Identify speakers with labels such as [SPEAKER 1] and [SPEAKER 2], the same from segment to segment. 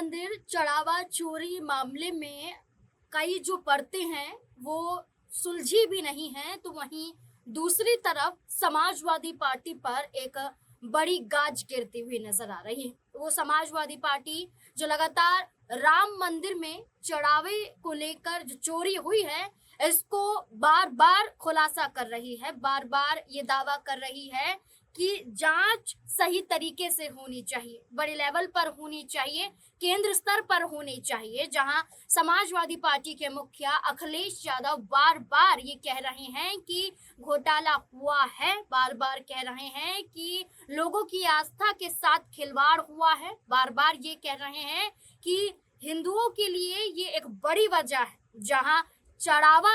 [SPEAKER 1] मंदिर चढ़ावा चोरी मामले में कई जो परतें हैं वो सुलझी भी नहीं हैं, तो वहीं दूसरी तरफ समाजवादी पार्टी पर एक बड़ी गाज गिरती हुई नजर आ रही है। वो समाजवादी पार्टी जो लगातार राम मंदिर में चढ़ावे को लेकर जो चोरी हुई है, इसको बार बार खुलासा कर रही है, बार बार ये दावा कर रही है कि जांच सही तरीके से होनी चाहिए, बड़े लेवल पर होनी चाहिए, केंद्र स्तर पर होनी चाहिए। जहां समाजवादी पार्टी के मुखिया अखिलेश यादव बार बार ये कह रहे हैं कि घोटाला हुआ है, बार बार कह रहे हैं कि लोगों की आस्था के साथ खिलवाड़ हुआ है, बार बार ये कह रहे हैं कि हिंदुओं के लिए ये एक बड़ी वजह है। जहां चढ़ावा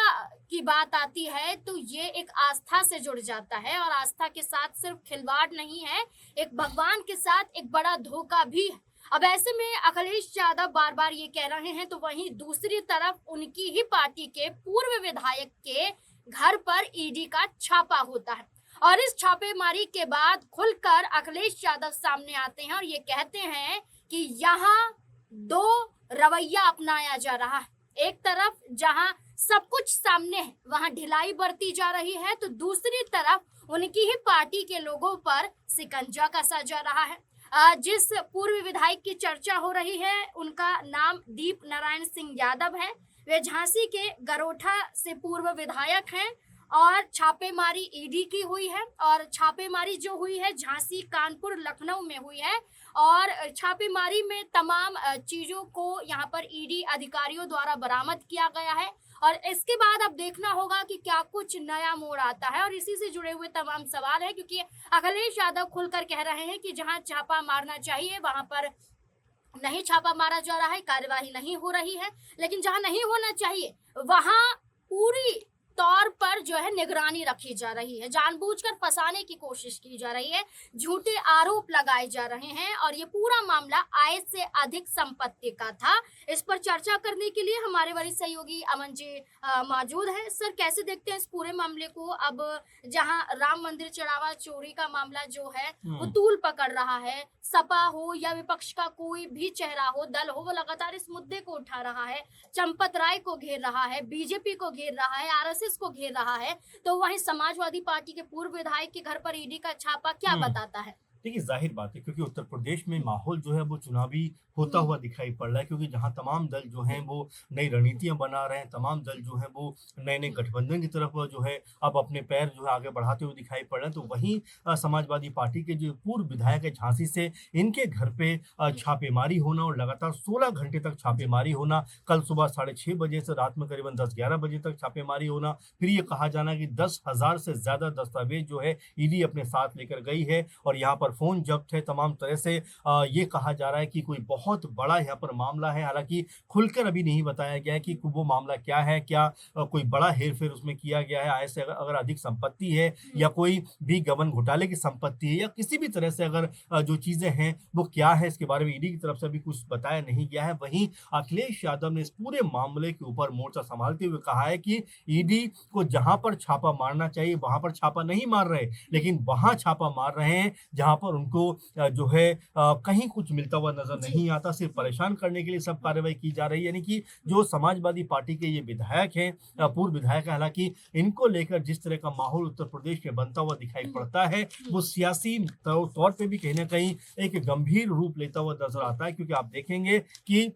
[SPEAKER 1] की बात आती है तो ये एक आस्था से जुड़ जाता है, और आस्था के साथ सिर्फ खिलवाड़ नहीं है, एक भगवान के साथ एक बड़ा धोखा भी है। अब ऐसे में अखिलेश यादव बार बार ये कह रहे हैं, तो वहीं दूसरी तरफ उनकी ही पार्टी के पूर्व विधायक के घर पर ईडी का छापा होता है, और इस छापेमारी के बाद खुलकर अखिलेश यादव सामने आते हैं और ये कहते हैं कि यहाँ दो रवैया अपनाया जा रहा है। एक तरफ जहां सब कुछ सामने है वहां ढिलाई बरती जा रही है, तो दूसरी तरफ उनकी ही पार्टी के लोगों पर शिकंजा कसा जा रहा है। जिस पूर्व विधायक की चर्चा हो रही है उनका नाम दीप नारायण सिंह यादव है। वे झांसी के गरोठा से पूर्व विधायक हैं, और छापेमारी ईडी की हुई है, और छापेमारी जो हुई है झांसी, कानपुर, लखनऊ में हुई है, और छापेमारी में तमाम चीजों को यहाँ पर ईडी अधिकारियों द्वारा बरामद किया गया है। और इसके बाद अब देखना होगा कि क्या कुछ नया मोड़ आता है, और इसी से जुड़े हुए तमाम सवाल है, क्योंकि अखिलेश यादव खुलकर कह रहे हैं कि जहां छापा मारना चाहिए वहां पर नहीं छापा मारा जा रहा है, कार्यवाही नहीं हो रही है, लेकिन जहां नहीं होना चाहिए वहां पूरी तौर पर जो है निगरानी रखी जा रही है, जानबूझकर फंसाने की कोशिश की जा रही है, झूठे आरोप लगाए जा रहे हैं, और ये पूरा मामला आय से अधिक संपत्ति का था। इस पर चर्चा करने के लिए हमारे वरिष्ठ सहयोगी अमन जी मौजूद है। सर, कैसे देखते हैं इस पूरे मामले को? अब जहां राम मंदिर चढ़ावा चोरी का मामला जो है वो तूल पकड़ रहा है, सपा हो या विपक्ष का कोई भी चेहरा हो, दल हो, वो लगातार इस मुद्दे को उठा रहा है, चंपत राय को घेर रहा है, बीजेपी को घेर रहा है, आरएसएस को घेर रहा है, तो वहीं समाजवादी पार्टी के पूर्व विधायक के घर पर ईडी का छापा क्या बताता है?
[SPEAKER 2] देखिए, ज़ाहिर बात है क्योंकि उत्तर प्रदेश में माहौल जो है वो चुनावी होता हुआ दिखाई पड़ रहा है, क्योंकि जहाँ तमाम दल जो हैं वो नई रणनीतियाँ बना रहे हैं, तमाम दल जो हैं वो नए-नए गठबंधन की तरफ जो है अब अपने पैर जो है आगे बढ़ाते हुए दिखाई पड़ रहे हैं। तो वहीं समाजवादी पार्टी के जो पूर्व विधायक है झांसी से, इनके घर पे छापेमारी होना और लगातार 16 घंटे तक छापेमारी होना, कल सुबह साढ़े 6 बजे से रात में करीबन 10-11 बजे तक छापेमारी होना, फिर ये कहा जाना कि 10,000 से ज़्यादा दस्तावेज जो है ईडी अपने साथ लेकर गई है, और यहाँ पर फ़ोन जब्त है तमाम तरह से। ये कहा जा रहा है कि कोई बहुत बड़ा यहाँ पर मामला है, हालाँकि खुलकर अभी नहीं बताया गया है कि वो मामला क्या है, क्या कोई बड़ा हेर-फेर उसमें किया गया है, आय से अगर अगर अधिक संपत्ति है, या कोई भी गबन घोटाले की संपत्ति है, या किसी भी तरह से अगर जो चीज़ें हैं वो क्या है, इसके बारे में ईडी की तरफ से अभी कुछ बताया नहीं गया है। वहीं अखिलेश यादव ने इस पूरे मामले के ऊपर मोर्चा संभालते हुए कहा है कि ईडी को जहाँ पर छापा मारना चाहिए वहाँ पर छापा नहीं मार रहे, लेकिन वहाँ छापा मार रहे हैं जहाँ पर उनको जो है कहीं कुछ मिलता हुआ नजर नहीं आता, सिर्फ परेशान करने के लिए सब कार्रवाई की जा रही है। यानी कि जो समाजवादी पार्टी के ये विधायक हैं, पूर्व विधायक हैं, हालांकि इनको लेकर जिस तरह का माहौल उत्तर प्रदेश में बनता हुआ दिखाई पड़ता है, वो सियासी तौर पे भी कहीं ना कहीं एक गंभीर रूप लेता हुआ नजर आता है, क्योंकि आप देखेंगे कि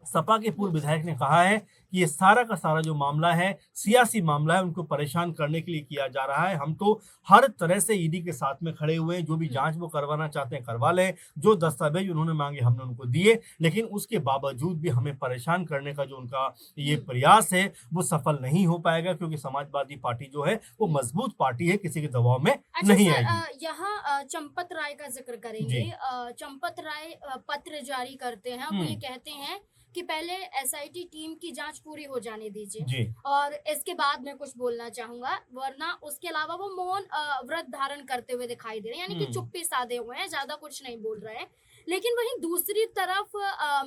[SPEAKER 2] सपा के पूर्व विधायक ने कहा है कि ये सारा का सारा जो मामला है सियासी मामला है, उनको परेशान करने के लिए किया जा रहा है। हम तो हर तरह से ईडी के साथ में खड़े हुए हैं, जो भी जांच वो करवाना चाहते हैं करवा लें, जो दस्तावेज उन्होंने मांगे हमने उनको दिए, लेकिन उसके बावजूद भी हमें परेशान करने का जो उनका ये प्रयास है वो सफल नहीं हो पाएगा, क्योंकि समाजवादी पार्टी जो है वो मजबूत पार्टी है, किसी के दबाव में
[SPEAKER 1] अच्छा
[SPEAKER 2] नहीं
[SPEAKER 1] सर,
[SPEAKER 2] आएगी।
[SPEAKER 1] यहाँ चंपत राय का जिक्र करेंगे।
[SPEAKER 2] जी।
[SPEAKER 1] चंपत राय पत्र जारी करते हैं, वो ये कहते हैं कि पहले एसआईटी टीम की जांच पूरी हो जाने दीजिए,
[SPEAKER 2] जी।
[SPEAKER 1] और इसके बाद मैं कुछ बोलना चाहूंगा, वरना उसके अलावा वो मौन व्रत धारण करते हुए दिखाई दे रहे हैं, यानी कि चुप्पी साधे हुए हैं, ज्यादा कुछ नहीं बोल रहे हैं। लेकिन वहीं दूसरी तरफ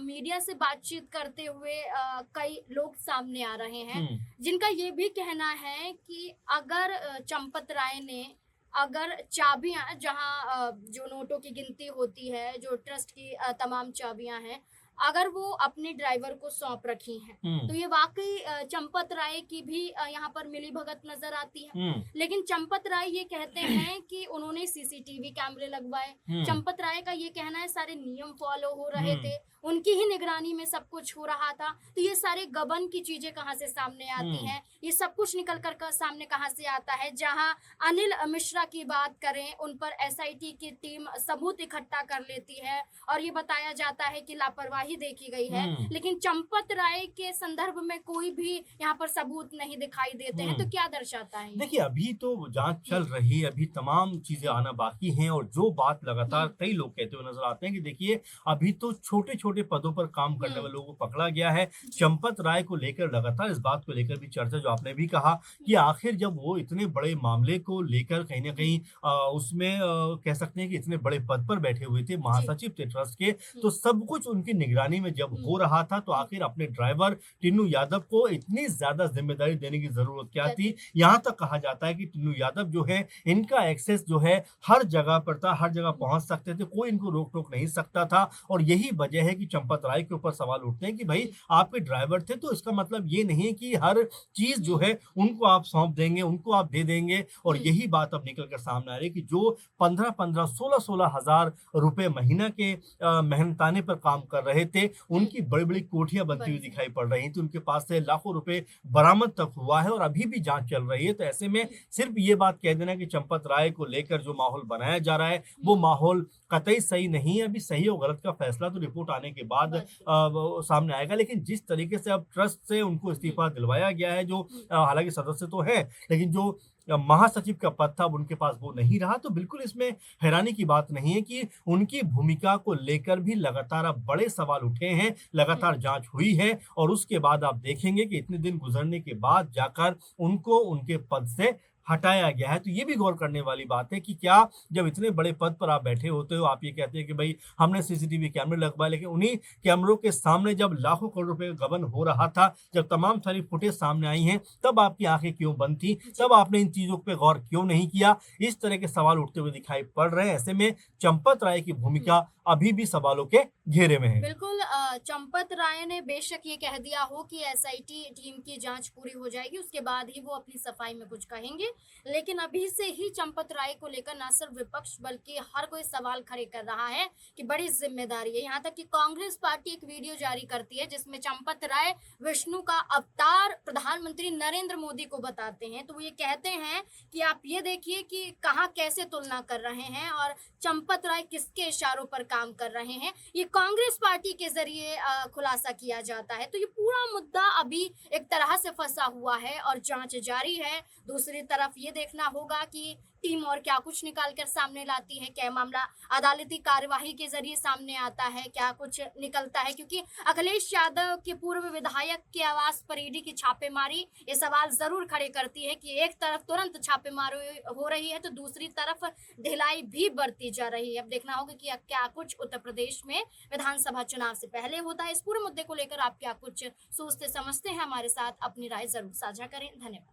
[SPEAKER 1] मीडिया से बातचीत करते हुए कई लोग सामने आ रहे हैं, जिनका ये भी कहना है कि अगर चंपत राय ने अगर चाबियां, जहां जो नोटों की गिनती होती है, जो ट्रस्ट की तमाम चाबियां हैं, अगर वो अपने ड्राइवर को सौंप रखी हैं,
[SPEAKER 2] हुँ,
[SPEAKER 1] तो ये वाकई चंपत राय की भी यहाँ पर मिलीभगत नजर आती है।
[SPEAKER 2] हुँ,
[SPEAKER 1] लेकिन चंपत राय ये कहते हैं कि उन्होंने सीसीटीवी कैमरे लगवाए।
[SPEAKER 2] हुँ,
[SPEAKER 1] चंपत राय का ये कहना है सारे नियम फॉलो हो रहे
[SPEAKER 2] हुँ,
[SPEAKER 1] थे, उनकी ही निगरानी में सब कुछ हो रहा था। तो ये सारे गबन की चीजें कहाँ से सामने आती
[SPEAKER 2] हुँ,
[SPEAKER 1] हैं, ये सब कुछ निकल कर सामने कहाँ से आता है। जहां अनिल मिश्रा की बात करें, उन पर एसआईटी की टीम सबूत इकट्ठा कर लेती है और ये बताया जाता है कि लापरवाही देखी गई है,
[SPEAKER 2] हुँ,
[SPEAKER 1] लेकिन चंपत राय के संदर्भ में कोई भी यहाँ पर सबूत नहीं दिखाई देते हैं। तो
[SPEAKER 2] हुँ।
[SPEAKER 1] क्या दर्शाता है ये?
[SPEAKER 2] देखिए, अभी तो जाँच चल
[SPEAKER 1] हुँ,
[SPEAKER 2] रही है, अभी तमाम चीज़ें
[SPEAKER 1] हुँ,
[SPEAKER 2] आना बाकी हैं और जो बात लगातार
[SPEAKER 1] हुँ,
[SPEAKER 2] कई लोग कहते हुए नज़र आते हैं कि देखिए, अभी तो छोटे-छोटे पदों पर काम करने
[SPEAKER 1] हुँ,
[SPEAKER 2] वाले लोगों को पकड़ा गया है।
[SPEAKER 1] जी,
[SPEAKER 2] चंपत राय को लेकर लगातार इस बात को लेकर भी चर्चा जो आपने भी कहा कि
[SPEAKER 1] हुँ,
[SPEAKER 2] आखिर जब वो इतने बड़े मामले को लेकर कहीं न
[SPEAKER 1] हुँ,
[SPEAKER 2] कहीं उसमें कह सकते हैं कि इतने बड़े पद पर बैठे हुए थे,
[SPEAKER 1] जी,
[SPEAKER 2] महासचिव थे ट्रस्ट के,
[SPEAKER 1] हुँ,
[SPEAKER 2] तो सब कुछ उनकी निगरानी में जब
[SPEAKER 1] हुँ,
[SPEAKER 2] हो रहा था, तो
[SPEAKER 1] हुँ,
[SPEAKER 2] आखिर अपने ड्राइवर टिन्नू यादव को इतनी ज़्यादा ज़िम्मेदारी देने की ज़रूरत क्या
[SPEAKER 1] क्या
[SPEAKER 2] थी?
[SPEAKER 1] थी?
[SPEAKER 2] यहाँ तक कहा जाता है कि टिन्नू यादव जो है, इनका एक्सेस जो है हर जगह पर था, हर जगह
[SPEAKER 1] हुँ,
[SPEAKER 2] पहुँच सकते थे, कोई इनको रोक-टोक नहीं सकता था और यही वजह है कि चंपत राय के ऊपर सवाल उठते हैं कि भई
[SPEAKER 1] हुँ,
[SPEAKER 2] आपके ड्राइवर थे तो इसका मतलब ये नहीं है कि हर चीज़ जो
[SPEAKER 1] हुँ,
[SPEAKER 2] है उनको आप सौंप देंगे, उनको आप दे देंगे और
[SPEAKER 1] हुँ,
[SPEAKER 2] यही बात अब निकल कर सामने आ रही है कि जो 15-15, 16-16 हज़ार रुपए महीना के मेहनताने पर काम कर रहे थे,
[SPEAKER 1] हुँ,
[SPEAKER 2] उनकी बड़ी-बड़ी कोठियाँ बनती हुई
[SPEAKER 1] बनती है।
[SPEAKER 2] दिखाई पड़ रही थी, उनके पास से लाखों रुपए बरामद तक हुआ है और अभी भी जाँच चल रही है। तो ऐसे में
[SPEAKER 1] हुँ,
[SPEAKER 2] सिर्फ ये बात कह देना कि चंपत राय को लेकर जो माहौल बनाया जा रहा है, वो
[SPEAKER 1] हुँ,
[SPEAKER 2] माहौल कतई सही नहीं है। अभी सही और गलत का फैसला तो रिपोर्ट आने के बाद
[SPEAKER 1] बात की।
[SPEAKER 2] वो सामने आएगा। लेकिन जिस तरीके से अब ट्रस्ट से उनको
[SPEAKER 1] हुँ,
[SPEAKER 2] इस्तीफा दिलवाया गया है, जो
[SPEAKER 1] हुँ,
[SPEAKER 2] हालाँकि सदस्य तो हैं, लेकिन जो महासचिव का पद था, अब उनके पास वो नहीं रहा। तो बिल्कुल इसमें हैरानी की बात नहीं है कि उनकी भूमिका को लेकर भी लगातार अब बड़े सवाल उठे हैं,
[SPEAKER 1] हुँ,
[SPEAKER 2] लगातार जाँच हुई है और उसके बाद आप देखेंगे कि इतने दिन गुज़रने के बाद जाकर उनको उनके पद से हटाया गया है। तो ये भी गौर करने वाली बात है कि क्या जब इतने बड़े पद पर आप बैठे होते हो, आप ये कहते हैं कि भई हमने सीसीटीवी कैमरे लगवाए, लेकिन उन्हीं कैमरों के सामने जब लाखों करोड़ रुपए का गबन हो रहा था, जब तमाम सारी फुटेज सामने आई हैं, तब आपकी आँखें क्यों बंद थी?
[SPEAKER 1] जी।
[SPEAKER 2] तब आपने इन चीज़ों पे गौर क्यों नहीं किया? इस तरह के सवाल उठते हुए दिखाई पड़ रहे हैं। ऐसे में चंपत राय की
[SPEAKER 1] हुँ।
[SPEAKER 2] भूमिका अभी भी सवालों के घेरे में है।
[SPEAKER 1] बिल्कुल चंपत राय ने बेशक ये कह दिया हो कि एसआईटी टीम की जांच पूरी हो जाएगी, उसके बाद ही वो अपनी सफाई में कुछ कहेंगे। लेकिन अभी से ही चंपत राय को लेकर ना सिर्फ विपक्ष बल्कि हर कोई सवाल खड़े कर रहा है कि बड़ी जिम्मेदारी है। यहाँ तक कि कांग्रेस पार्टी एक वीडियो जारी करती है जिसमें चंपत राय विष्णु का अवतार प्रधानमंत्री नरेंद्र मोदी को बताते हैं। तो वो ये कहते हैं कि आप ये देखिए कि कहाँ कैसे तुलना कर रहे हैं और चंपत राय किसके इशारों पर काम कर रहे हैं। ये कांग्रेस पार्टी के जरिए खुलासा किया जाता है। तो ये पूरा मुद्दा अभी एक तरह से फंसा हुआ है और जांच जारी है। दूसरी तरफ ये देखना होगा कि टीम और क्या कुछ निकाल कर सामने लाती है, क्या मामला अदालती कार्यवाही के जरिए सामने आता है, क्या कुछ निकलता है, क्योंकि अखिलेश यादव के पूर्व विधायक के आवास पर ईडी की छापेमारी ये सवाल जरूर खड़े करती है कि एक तरफ तुरंत छापेमारी हो रही है तो दूसरी तरफ ढिलाई भी बढ़ती जा रही है। अब देखना होगा कि अब क्या कुछ उत्तर प्रदेश में विधानसभा चुनाव से पहले होता है। इस पूरे मुद्दे को लेकर आप क्या कुछ सोचते समझते हैं, हमारे साथ अपनी राय जरूर साझा करें। धन्यवाद।